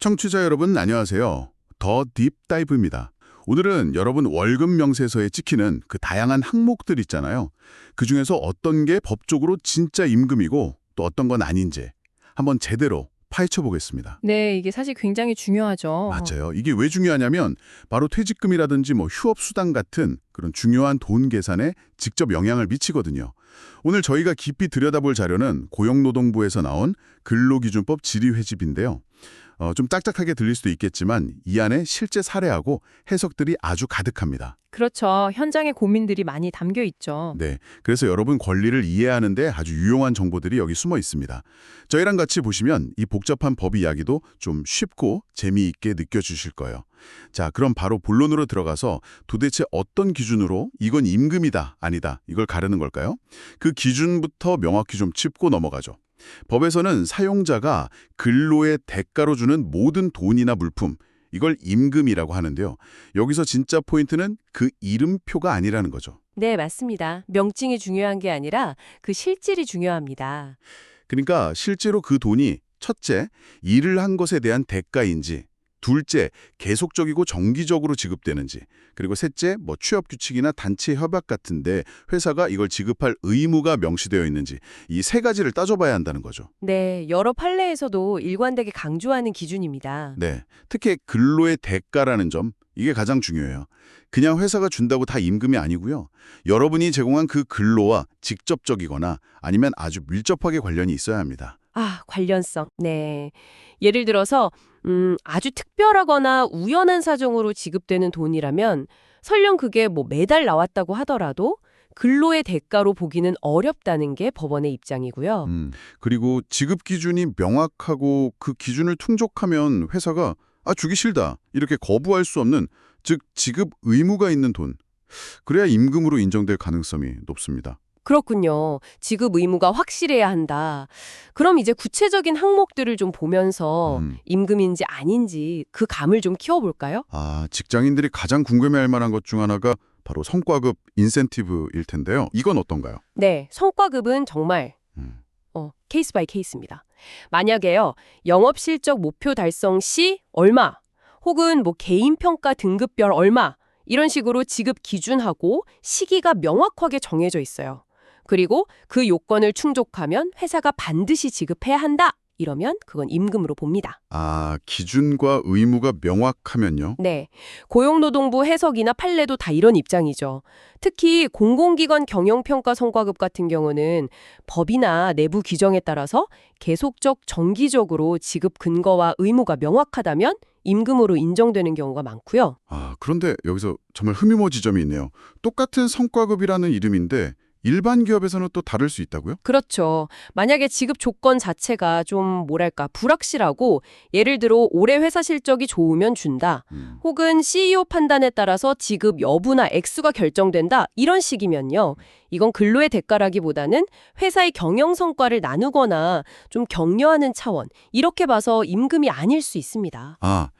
청취자 여러분 안녕하세요. 더 딥다이브입니다. 오늘은 여러분 월급 명세서에 찍히는 그 다양한 항목들 있잖아요. 그중에서 어떤 게 법적으로 진짜 임금이고 또 어떤 건 아닌지 한번 제대로 파헤쳐 보겠습니다. 네, 이게 사실 굉장히 중요하죠. 맞아요. 이게 왜 중요하냐면 바로 퇴직금이라든지 휴업수당 같은 그런 중요한 돈 계산에 직접 영향을 미치거든요. 오늘 저희가 깊이 들여다볼 자료는 고용노동부에서 나온 근로기준법 질의회집인데요. 좀 딱딱하게 들릴 수도 있겠지만 이 안에 실제 사례하고 해석들이 아주 가득합니다. 그렇죠. 현장의 고민들이 많이 담겨 있죠. 네, 그래서 여러분 권리를 이해하는 데 아주 유용한 정보들이 여기 숨어 있습니다. 저희랑 같이 보시면 이 복잡한 법 이야기도 좀 쉽고 재미있게 느껴지실 거예요. 자, 그럼 바로 본론으로 들어가서 도대체 어떤 기준으로 이건 임금이다, 아니다 이걸 가르는 걸까요? 그 기준부터 명확히 좀 짚고 넘어가죠. 법에서는 사용자가 근로의 대가로 주는 모든 돈이나 물품, 이걸 임금이라고 하는데요. 여기서 진짜 포인트는 그 이름표가 아니라는 거죠. 네, 맞습니다. 명칭이 중요한 게 아니라 그 실질이 중요합니다. 그러니까 실제로 그 돈이 첫째, 일을 한 것에 대한 대가인지, 둘째, 계속적이고 정기적으로 지급되는지, 그리고 셋째, 취업 규칙이나 단체 협약 같은데 회사가 이걸 지급할 의무가 명시되어 있는지 이 세 가지를 따져봐야 한다는 거죠. 네, 여러 판례에서도 일관되게 강조하는 기준입니다. 네, 특히 근로의 대가라는 점, 이게 가장 중요해요. 그냥 회사가 준다고 다 임금이 아니고요. 여러분이 제공한 그 근로와 직접적이거나 아니면 아주 밀접하게 관련이 있어야 합니다. 아, 관련성. 네. 예를 들어서 아주 특별하거나 우연한 사정으로 지급되는 돈이라면 설령 그게 매달 나왔다고 하더라도 근로의 대가로 보기는 어렵다는 게 법원의 입장이고요. 그리고 지급 기준이 명확하고 그 기준을 충족하면 회사가 주기 싫다 이렇게 거부할 수 없는, 즉 지급 의무가 있는 돈, 그래야 임금으로 인정될 가능성이 높습니다. 그렇군요. 지급 의무가 확실해야 한다. 그럼 이제 구체적인 항목들을 좀 보면서 임금인지 아닌지 그 감을 좀 키워볼까요? 직장인들이 가장 궁금해할 만한 것 중 하나가 바로 성과급 인센티브일 텐데요. 이건 어떤가요? 네, 성과급은 정말 케이스 바이 케이스입니다. 만약에요, 영업실적 목표 달성 시 얼마, 혹은 개인평가 등급별 얼마, 이런 식으로 지급 기준하고 시기가 명확하게 정해져 있어요. 그리고 그 요건을 충족하면 회사가 반드시 지급해야 한다. 이러면 그건 임금으로 봅니다. 기준과 의무가 명확하면요? 네, 고용노동부 해석이나 판례도 다 이런 입장이죠. 특히 공공기관 경영평가 성과급 같은 경우는 법이나 내부 규정에 따라서 계속적 정기적으로 지급 근거와 의무가 명확하다면 임금으로 인정되는 경우가 많고요. 그런데 여기서 정말 흥미로운 지점이 있네요. 똑같은 성과급이라는 이름인데 일반 기업에서는 또 다를 수 있다고요? 그렇죠. 만약에 지급 조건 자체가 좀 불확실하고 예를 들어 올해 회사 실적이 좋으면 준다. 혹은 CEO 판단에 따라서 지급 여부나 액수가 결정된다. 이런 식이면요. 이건 근로의 대가라기보다는 회사의 경영 성과를 나누거나 좀 격려하는 차원. 이렇게 봐서 임금이 아닐 수 있습니다.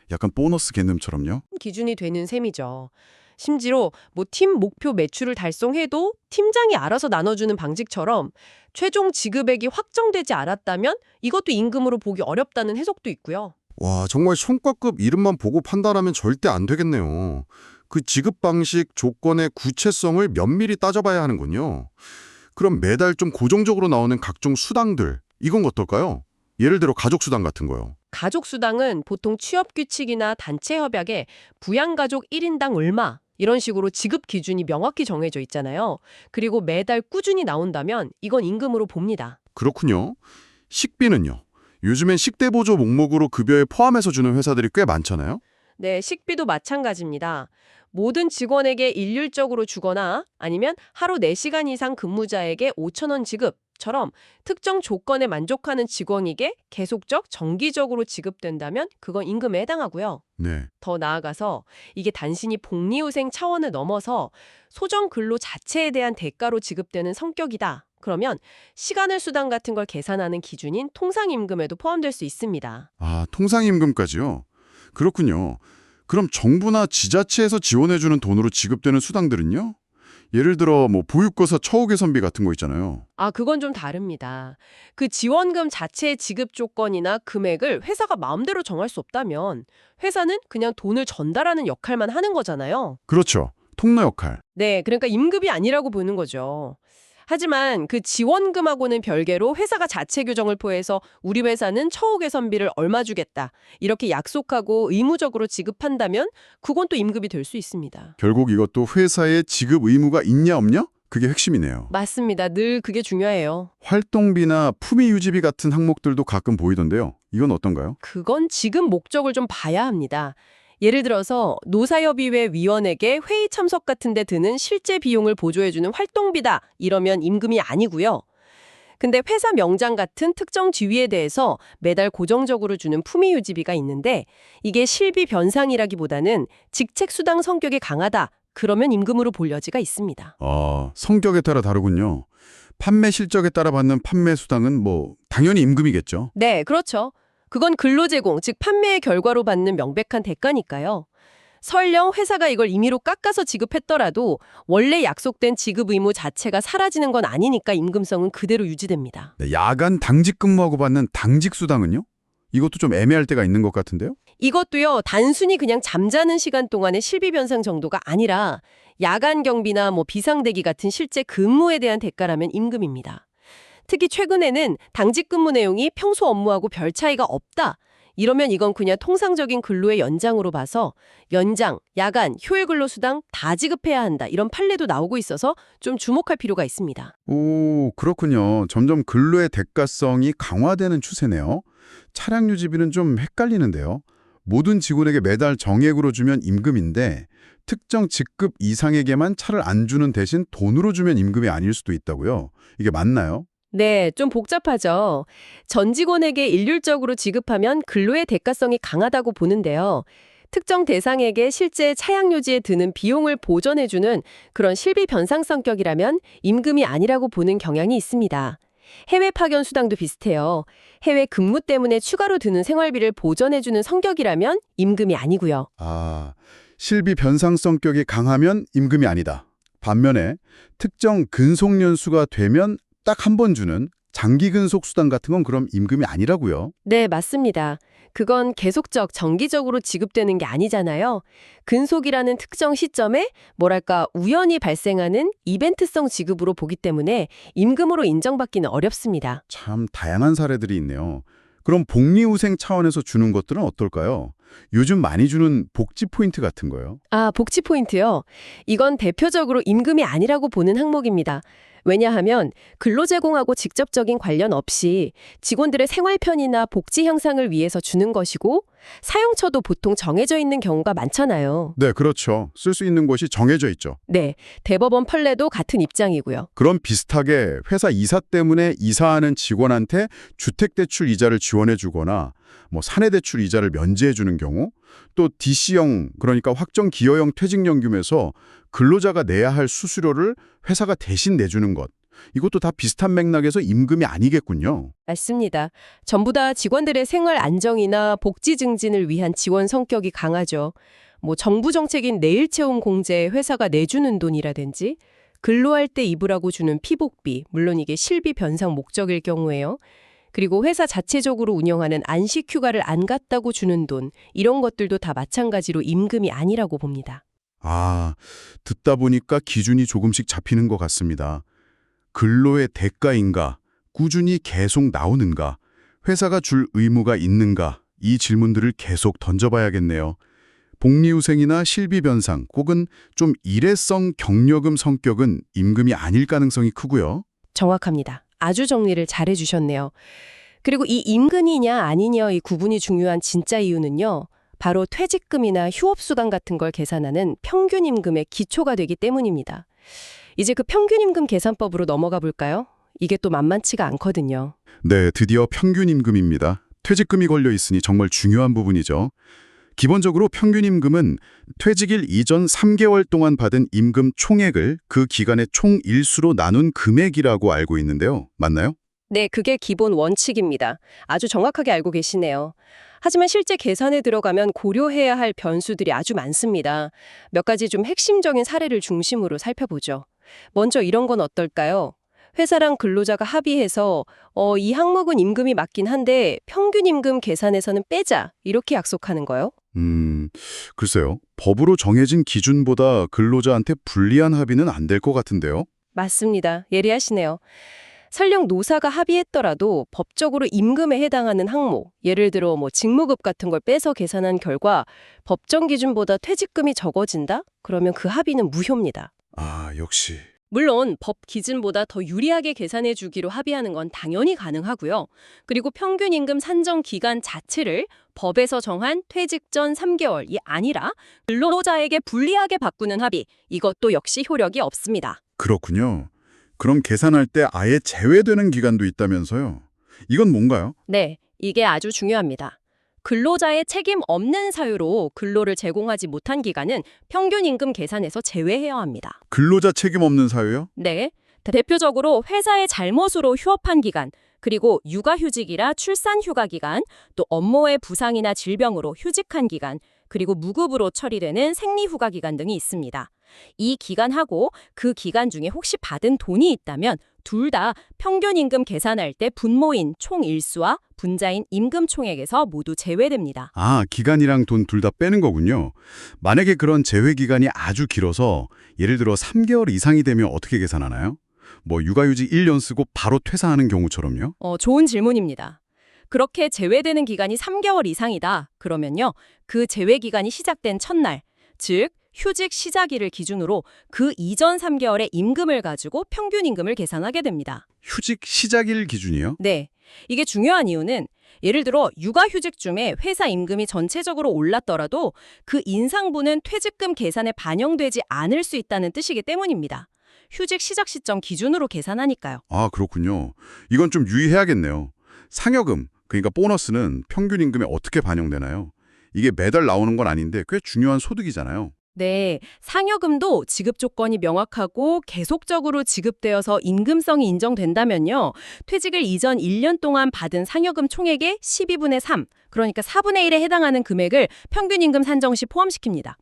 약간 보너스 개념처럼요? 기준이 되는 셈이죠. 심지어 팀 목표 매출을 달성해도 팀장이 알아서 나눠주는 방식처럼 최종 지급액이 확정되지 않았다면 이것도 임금으로 보기 어렵다는 해석도 있고요. 와, 정말 성과급 이름만 보고 판단하면 절대 안 되겠네요. 그 지급 방식, 조건의 구체성을 면밀히 따져봐야 하는군요. 그럼 매달 좀 고정적으로 나오는 각종 수당들, 이건 어떨까요? 예를 들어 가족수당 같은 거요. 가족수당은 보통 취업규칙이나 단체 협약에 부양가족 1인당 얼마 이런 식으로 지급 기준이 명확히 정해져 있잖아요. 그리고 매달 꾸준히 나온다면 이건 임금으로 봅니다. 그렇군요. 식비는요? 요즘엔 식대보조 목록으로 급여에 포함해서 주는 회사들이 꽤 많잖아요. 네, 식비도 마찬가지입니다. 모든 직원에게 일률적으로 주거나 아니면 하루 4시간 이상 근무자에게 5,000원 지급처럼 특정 조건에 만족하는 직원에게 계속적, 정기적으로 지급된다면 그건 임금에 해당하고요. 네. 더 나아가서 이게 단순히 복리후생 차원을 넘어서 소정 근로 자체에 대한 대가로 지급되는 성격이다. 그러면 시간을 수당 같은 걸 계산하는 기준인 통상임금에도 포함될 수 있습니다. 통상임금까지요? 그렇군요. 그럼 정부나 지자체에서 지원해주는 돈으로 지급되는 수당들은요? 예를 들어 뭐 보육고사 처우 개선비 같은 거 있잖아요. 아, 그건 좀 다릅니다. 그 지원금 자체의 지급 조건이나 금액을 회사가 마음대로 정할 수 없다면 회사는 그냥 돈을 전달하는 역할만 하는 거잖아요. 그렇죠. 통로 역할. 네, 그러니까 임금이 아니라고 보는 거죠. 하지만 그 지원금하고는 별개로 회사가 자체 규정을 포해서 우리 회사는 처우 개선비를 얼마 주겠다 이렇게 약속하고 의무적으로 지급한다면 그건 또 임금이 될 수 있습니다. 결국 이것도 회사에 지급 의무가 있냐 없냐? 그게 핵심이네요. 맞습니다. 늘 그게 중요해요. 활동비나 품위 유지비 같은 항목들도 가끔 보이던데요. 이건 어떤가요? 그건 지급 목적을 좀 봐야 합니다. 예를 들어서 노사협의회 위원에게 회의 참석 같은 데 드는 실제 비용을 보조해주는 활동비다 이러면 임금이 아니고요. 근데 회사 명장 같은 특정 지위에 대해서 매달 고정적으로 주는 품위 유지비가 있는데 이게 실비 변상이라기보다는 직책 수당 성격이 강하다. 그러면 임금으로 볼 여지가 있습니다. 성격에 따라 다르군요. 판매 실적에 따라 받는 판매 수당은 뭐 당연히 임금이겠죠. 네, 그렇죠. 그건 근로제공, 즉 판매의 결과로 받는 명백한 대가니까요. 설령 회사가 이걸 임의로 깎아서 지급했더라도 원래 약속된 지급 의무 자체가 사라지는 건 아니니까 임금성은 그대로 유지됩니다. 네, 야간 당직 근무하고 받는 당직 수당은요? 이것도 좀 애매할 때가 있는 것 같은데요? 이것도요, 단순히 그냥 잠자는 시간 동안의 실비 변상 정도가 아니라 야간 경비나 비상대기 같은 실제 근무에 대한 대가라면 임금입니다. 특히 최근에는 당직 근무 내용이 평소 업무하고 별 차이가 없다. 이러면 이건 그냥 통상적인 근로의 연장으로 봐서 연장, 야간, 휴일 근로수당 다 지급해야 한다. 이런 판례도 나오고 있어서 좀 주목할 필요가 있습니다. 오, 그렇군요. 점점 근로의 대가성이 강화되는 추세네요. 차량 유지비는 좀 헷갈리는데요. 모든 직원에게 매달 정액으로 주면 임금인데 특정 직급 이상에게만 차를 안 주는 대신 돈으로 주면 임금이 아닐 수도 있다고요. 이게 맞나요? 네, 좀 복잡하죠. 전 직원에게 일률적으로 지급하면 근로의 대가성이 강하다고 보는데요. 특정 대상에게 실제 차량 유지에 드는 비용을 보전해주는 그런 실비 변상 성격이라면 임금이 아니라고 보는 경향이 있습니다. 해외 파견 수당도 비슷해요. 해외 근무 때문에 추가로 드는 생활비를 보전해주는 성격이라면 임금이 아니고요. 실비 변상 성격이 강하면 임금이 아니다. 반면에 특정 근속 연수가 되면 딱 한 번 주는 장기 근속 수당 같은 건 그럼 임금이 아니라고요. 네, 맞습니다. 그건 계속적, 정기적으로 지급되는 게 아니잖아요. 근속이라는 특정 시점에 우연히 발생하는 이벤트성 지급으로 보기 때문에 임금으로 인정받기는 어렵습니다. 참 다양한 사례들이 있네요. 그럼 복리후생 차원에서 주는 것들은 어떨까요? 요즘 많이 주는 복지 포인트 같은 거요. 복지 포인트요. 이건 대표적으로 임금이 아니라고 보는 항목입니다. 왜냐하면 근로제공하고 직접적인 관련 없이 직원들의 생활편이나 복지 향상을 위해서 주는 것이고 사용처도 보통 정해져 있는 경우가 많잖아요. 네, 그렇죠. 쓸 수 있는 곳이 정해져 있죠. 네, 대법원 판례도 같은 입장이고요. 그럼 비슷하게 회사 이사 때문에 이사하는 직원한테 주택대출 이자를 지원해 주거나 사내대출 이자를 면제해 주는 경우, 또 DC형, 그러니까 확정 기여형 퇴직연금에서 근로자가 내야 할 수수료를 회사가 대신 내주는 것. 이것도 다 비슷한 맥락에서 임금이 아니겠군요. 맞습니다. 전부 다 직원들의 생활 안정이나 복지 증진을 위한 지원 성격이 강하죠. 정부 정책인 내일 채용 공제에 회사가 내주는 돈이라든지 근로할 때 입으라고 주는 피복비, 물론 이게 실비 변상 목적일 경우에요. 그리고 회사 자체적으로 운영하는 안식 휴가를 안 갔다고 주는 돈, 이런 것들도 다 마찬가지로 임금이 아니라고 봅니다. 듣다 보니까 기준이 조금씩 잡히는 것 같습니다. 근로의 대가인가, 꾸준히 계속 나오는가, 회사가 줄 의무가 있는가, 이 질문들을 계속 던져봐야겠네요. 복리후생이나 실비변상 혹은 좀 일회성 경력금 성격은 임금이 아닐 가능성이 크고요. 정확합니다. 아주 정리를 잘해 주셨네요. 그리고 이 임금이냐 아니냐 이 구분이 중요한 진짜 이유는요. 바로 퇴직금이나 휴업수당 같은 걸 계산하는 평균임금의 기초가 되기 때문입니다. 이제 그 평균임금 계산법으로 넘어가 볼까요? 이게 또 만만치가 않거든요. 네, 드디어 평균임금입니다. 퇴직금이 걸려 있으니 정말 중요한 부분이죠. 기본적으로 평균임금은 퇴직일 이전 3개월 동안 받은 임금 총액을 그 기간의 총 일수로 나눈 금액이라고 알고 있는데요. 맞나요? 네, 그게 기본 원칙입니다. 아주 정확하게 알고 계시네요. 하지만 실제 계산에 들어가면 고려해야 할 변수들이 아주 많습니다. 몇 가지 좀 핵심적인 사례를 중심으로 살펴보죠. 먼저 이런 건 어떨까요? 회사랑 근로자가 합의해서 이 항목은 임금이 맞긴 한데 평균 임금 계산에서는 빼자 이렇게 약속하는 거요. 글쎄요. 법으로 정해진 기준보다 근로자한테 불리한 합의는 안 될 것 같은데요. 맞습니다. 예리하시네요. 설령 노사가 합의했더라도 법적으로 임금에 해당하는 항목, 예를 들어 직무급 같은 걸 빼서 계산한 결과 법정 기준보다 퇴직금이 적어진다? 그러면 그 합의는 무효입니다. 아, 역시. 물론 법 기준보다 더 유리하게 계산해 주기로 합의하는 건 당연히 가능하고요. 그리고 평균 임금 산정 기간 자체를 법에서 정한 퇴직 전 3개월이 아니라 근로자에게 불리하게 바꾸는 합의, 이것도 역시 효력이 없습니다. 그렇군요. 그럼 계산할 때 아예 제외되는 기간도 있다면서요? 이건 뭔가요? 네, 이게 아주 중요합니다. 근로자의 책임 없는 사유로 근로를 제공하지 못한 기간은 평균 임금 계산에서 제외해야 합니다. 근로자 책임 없는 사유요? 네, 대표적으로 회사의 잘못으로 휴업한 기간, 그리고 육아휴직이라 출산휴가 기간, 또 업무의 부상이나 질병으로 휴직한 기간, 그리고 무급으로 처리되는 생리휴가 기간 등이 있습니다. 이 기간하고 그 기간 중에 혹시 받은 돈이 있다면 둘 다 평균 임금 계산할 때 분모인 총 일수와 분자인 임금 총액에서 모두 제외됩니다. 아, 기간이랑 돈 둘 다 빼는 거군요. 만약에 그런 제외 기간이 아주 길어서 예를 들어 3개월 이상이 되면 어떻게 계산하나요? 육아휴직 1년 쓰고 바로 퇴사하는 경우처럼요? 좋은 질문입니다. 그렇게 제외되는 기간이 3개월 이상이다. 그러면요, 그 제외 기간이 시작된 첫날, 즉 휴직 시작일을 기준으로 그 이전 3개월의 임금을 가지고 평균 임금을 계산하게 됩니다. 휴직 시작일 기준이요? 네. 이게 중요한 이유는 예를 들어 육아휴직 중에 회사 임금이 전체적으로 올랐더라도 그 인상분은 퇴직금 계산에 반영되지 않을 수 있다는 뜻이기 때문입니다. 휴직 시작 시점 기준으로 계산하니까요. 아, 그렇군요. 이건 좀 유의해야겠네요. 상여금, 그러니까 보너스는 평균 임금에 어떻게 반영되나요? 이게 매달 나오는 건 아닌데 꽤 중요한 소득이잖아요. 네, 상여금도 지급 조건이 명확하고 계속적으로 지급되어서 임금성이 인정된다면요. 퇴직을 이전 1년 동안 받은 상여금 총액의 12분의 3, 그러니까 4분의 1에 해당하는 금액을 평균 임금 산정 시 포함시킵니다.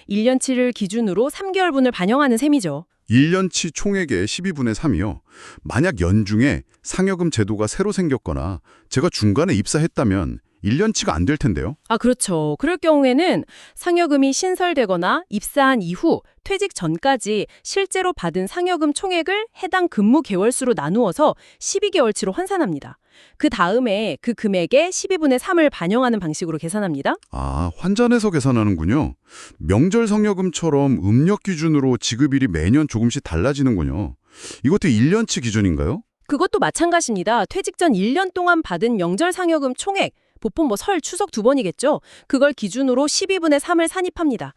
1년치를 기준으로 3개월분을 반영하는 셈이죠. 1년치 총액의 12분의 3이요. 만약 연중에 상여금 제도가 새로 생겼거나 제가 중간에 입사했다면 1년치가 안 될 텐데요. 아, 그렇죠. 그럴 경우에는 상여금이 신설되거나 입사한 이후 퇴직 전까지 실제로 받은 상여금 총액을 해당 근무 개월수로 나누어서 12개월치로 환산합니다. 그 다음에 그 금액의 12분의 3을 반영하는 방식으로 계산합니다. 아, 환산해서 계산하는군요. 명절 상여금처럼 음력 기준으로 지급일이 매년 조금씩 달라지는군요. 이것도 1년치 기준인가요? 그것도 마찬가지입니다. 퇴직 전 1년 동안 받은 명절 상여금 총액, 보통 설, 추석 2번이겠죠. 그걸 기준으로 12분의 3을 산입합니다.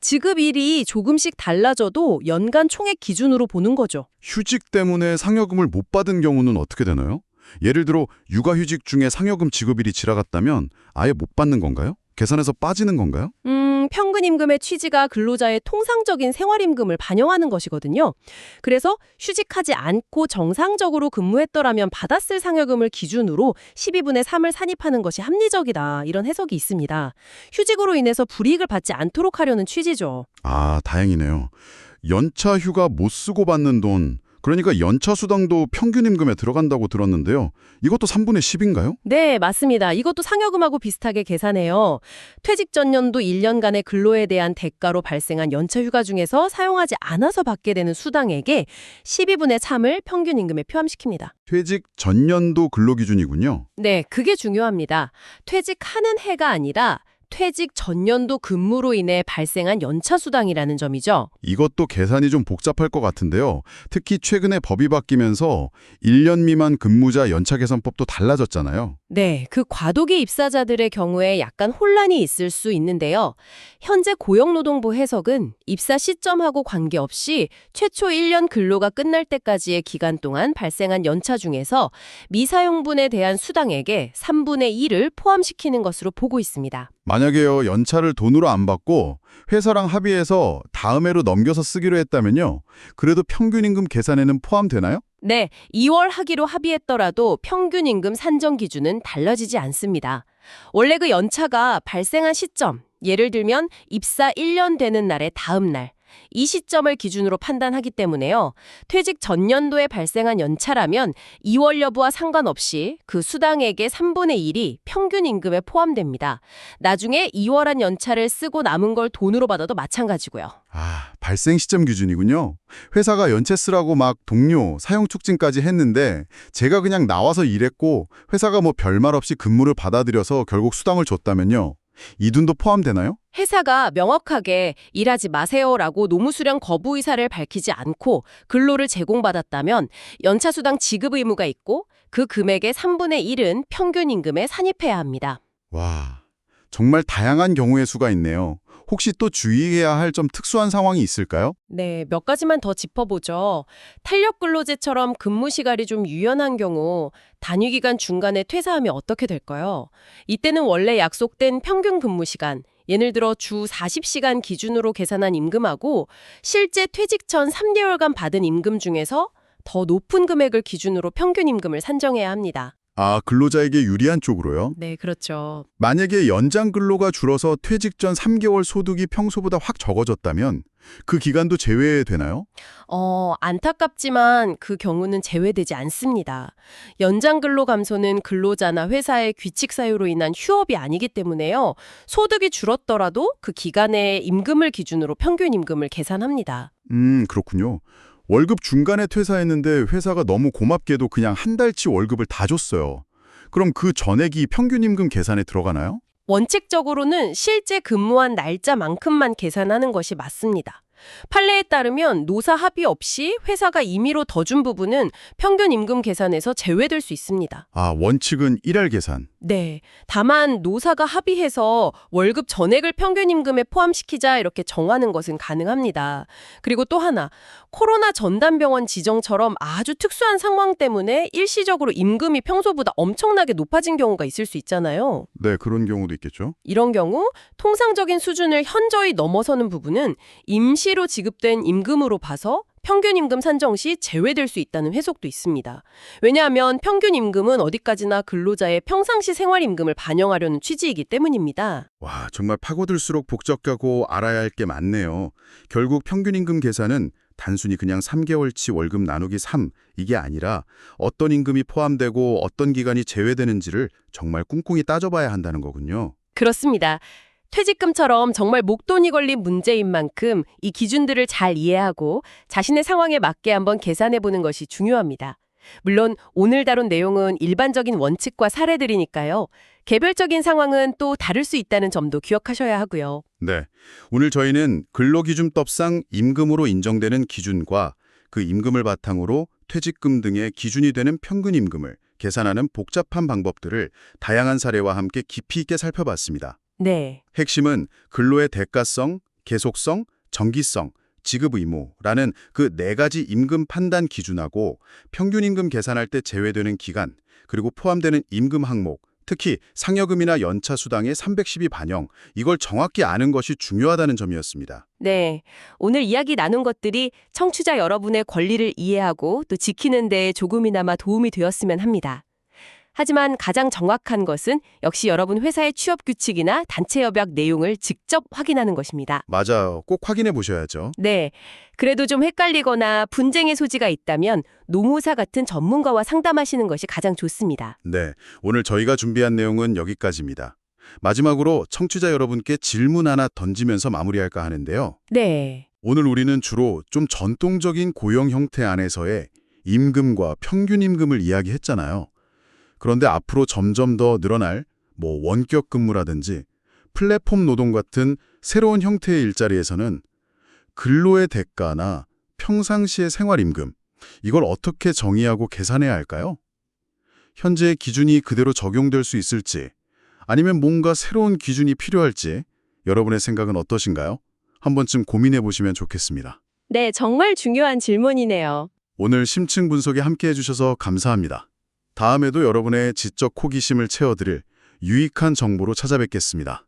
지급일이 조금씩 달라져도 연간 총액 기준으로 보는 거죠. 휴직 때문에 상여금을 못 받은 경우는 어떻게 되나요? 예를 들어 육아휴직 중에 상여금 지급일이 지나갔다면 아예 못 받는 건가요? 계산에서 빠지는 건가요? 평균 임금의 취지가 근로자의 통상적인 생활임금을 반영하는 것이거든요. 그래서 휴직하지 않고 정상적으로 근무했더라면 받았을 상여금을 기준으로 12분의 3을 산입하는 것이 합리적이다. 이런 해석이 있습니다. 휴직으로 인해서 불이익을 받지 않도록 하려는 취지죠. 아, 다행이네요. 연차 휴가 못 쓰고 받는 돈, 그러니까 연차 수당도 평균 임금에 들어간다고 들었는데요. 이것도 3분의 10인가요? 네, 맞습니다. 이것도 상여금하고 비슷하게 계산해요. 퇴직 전년도 1년간의 근로에 대한 대가로 발생한 연차 휴가 중에서 사용하지 않아서 받게 되는 수당액에 12분의 3을 평균 임금에 포함시킵니다. 퇴직 전년도 근로기준이군요. 네, 그게 중요합니다. 퇴직하는 해가 아니라 퇴직 전년도 근무로 인해 발생한 연차 수당이라는 점이죠. 이것도 계산이 좀 복잡할 것 같은데요. 특히 최근에 법이 바뀌면서 1년 미만 근무자 연차 계산법도 달라졌잖아요. 네, 그 과도기 입사자들의 경우에 약간 혼란이 있을 수 있는데요. 현재 고용노동부 해석은 입사 시점하고 관계없이 최초 1년 근로가 끝날 때까지의 기간 동안 발생한 연차 중에서 미사용분에 대한 수당액의 3분의 1을 포함시키는 것으로 보고 있습니다. 만약에요, 연차를 돈으로 안 받고 회사랑 합의해서 다음 해로 넘겨서 쓰기로 했다면요. 그래도 평균 임금 계산에는 포함되나요? 네, 2월 하기로 합의했더라도 평균 임금 산정 기준은 달라지지 않습니다. 원래 그 연차가 발생한 시점, 예를 들면 입사 1년 되는 날의 다음 날, 이 시점을 기준으로 판단하기 때문에요. 퇴직 전년도에 발생한 연차라면 2월 여부와 상관없이 그 수당액의 3분의 1이 평균 임금에 포함됩니다. 나중에 2월한 연차를 쓰고 남은 걸 돈으로 받아도 마찬가지고요. 아, 발생 시점 기준이군요. 회사가 연체 쓰라고 막 동료, 사용 촉진까지 했는데 제가 그냥 나와서 일했고 회사가 뭐 별말 없이 근무를 받아들여서 결국 수당을 줬다면요. 이 돈도 포함되나요? 회사가 명확하게 일하지 마세요라고 노무수령 거부 의사를 밝히지 않고 근로를 제공받았다면 연차수당 지급 의무가 있고 그 금액의 3분의 1은 평균 임금에 산입해야 합니다. 와, 정말 다양한 경우의 수가 있네요. 혹시 또 주의해야 할 좀 특수한 상황이 있을까요? 네, 몇 가지만 더 짚어보죠. 탄력 근로제처럼 근무 시간이 좀 유연한 경우 단위 기간 중간에 퇴사하면 어떻게 될까요? 이때는 원래 약속된 평균 근무 시간, 예를 들어 주 40시간 기준으로 계산한 임금하고 실제 퇴직 전 3개월간 받은 임금 중에서 더 높은 금액을 기준으로 평균 임금을 산정해야 합니다. 아, 근로자에게 유리한 쪽으로요? 네, 그렇죠. 만약에 연장 근로가 줄어서 퇴직 전 3개월 소득이 평소보다 확 적어졌다면 그 기간도 제외되나요? 안타깝지만 그 경우는 제외되지 않습니다. 연장 근로 감소는 근로자나 회사의 규칙 사유로 인한 휴업이 아니기 때문에요. 소득이 줄었더라도 그 기간의 임금을 기준으로 평균 임금을 계산합니다. 그렇군요. 월급 중간에 퇴사했는데 회사가 너무 고맙게도 그냥 한 달치 월급을 다 줬어요. 그럼 그 전액이 평균 임금 계산에 들어가나요? 원칙적으로는 실제 근무한 날짜만큼만 계산하는 것이 맞습니다. 판례에 따르면 노사 합의 없이 회사가 임의로 더 준 부분은 평균 임금 계산에서 제외될 수 있습니다. 아, 원칙은 일할 계산. 네. 다만 노사가 합의해서 월급 전액을 평균 임금에 포함시키자 이렇게 정하는 것은 가능합니다. 그리고 또 하나, 코로나 전담병원 지정처럼 아주 특수한 상황 때문에 일시적으로 임금이 평소보다 엄청나게 높아진 경우가 있을 수 있잖아요. 네, 그런 경우도 있겠죠. 이런 경우 통상적인 수준을 현저히 넘어서는 부분은 임시로 지급된 임금으로 봐서 평균 임금 산정 시 제외될 수 있다는 해석도 있습니다. 왜냐하면 평균 임금은 어디까지나 근로자의 평상시 생활 임금을 반영하려는 취지이기 때문입니다. 와, 정말 파고들수록 복잡하고 알아야 할 게 많네요. 결국 평균 임금 계산은 단순히 그냥 3개월치 월급 나누기 3 이게 아니라 어떤 임금이 포함되고 어떤 기간이 제외되는지를 정말 꼼꼼히 따져봐야 한다는 거군요. 그렇습니다. 퇴직금처럼 정말 목돈이 걸린 문제인 만큼 이 기준들을 잘 이해하고 자신의 상황에 맞게 한번 계산해보는 것이 중요합니다. 물론 오늘 다룬 내용은 일반적인 원칙과 사례들이니까요. 개별적인 상황은 또 다를 수 있다는 점도 기억하셔야 하고요. 네, 오늘 저희는 근로기준법상 임금으로 인정되는 기준과 그 임금을 바탕으로 퇴직금 등의 기준이 되는 평균 임금을 계산하는 복잡한 방법들을 다양한 사례와 함께 깊이 있게 살펴봤습니다. 네. 핵심은 근로의 대가성, 계속성, 정기성, 지급 의무라는 그 네 가지 임금 판단 기준하고 평균 임금 계산할 때 제외되는 기간, 그리고 포함되는 임금 항목, 특히 상여금이나 연차 수당의 312 반영, 이걸 정확히 아는 것이 중요하다는 점이었습니다. 네. 오늘 이야기 나눈 것들이 청취자 여러분의 권리를 이해하고 또 지키는 데 조금이나마 도움이 되었으면 합니다. 하지만 가장 정확한 것은 역시 여러분 회사의 취업 규칙이나 단체 협약 내용을 직접 확인하는 것입니다. 맞아요. 꼭 확인해 보셔야죠. 네. 그래도 좀 헷갈리거나 분쟁의 소지가 있다면 노무사 같은 전문가와 상담하시는 것이 가장 좋습니다. 네, 오늘 저희가 준비한 내용은 여기까지입니다. 마지막으로 청취자 여러분께 질문 하나 던지면서 마무리할까 하는데요. 네. 오늘 우리는 주로 좀 전통적인 고용 형태 안에서의 임금과 평균 임금을 이야기했잖아요. 그런데 앞으로 점점 더 늘어날 원격 근무라든지 플랫폼 노동 같은 새로운 형태의 일자리에서는 근로의 대가나 평상시의 생활임금, 이걸 어떻게 정의하고 계산해야 할까요? 현재의 기준이 그대로 적용될 수 있을지, 아니면 뭔가 새로운 기준이 필요할지 여러분의 생각은 어떠신가요? 한 번쯤 고민해 보시면 좋겠습니다. 네, 정말 중요한 질문이네요. 오늘 심층 분석에 함께해 주셔서 감사합니다. 다음에도 여러분의 지적 호기심을 채워드릴 유익한 정보로 찾아뵙겠습니다.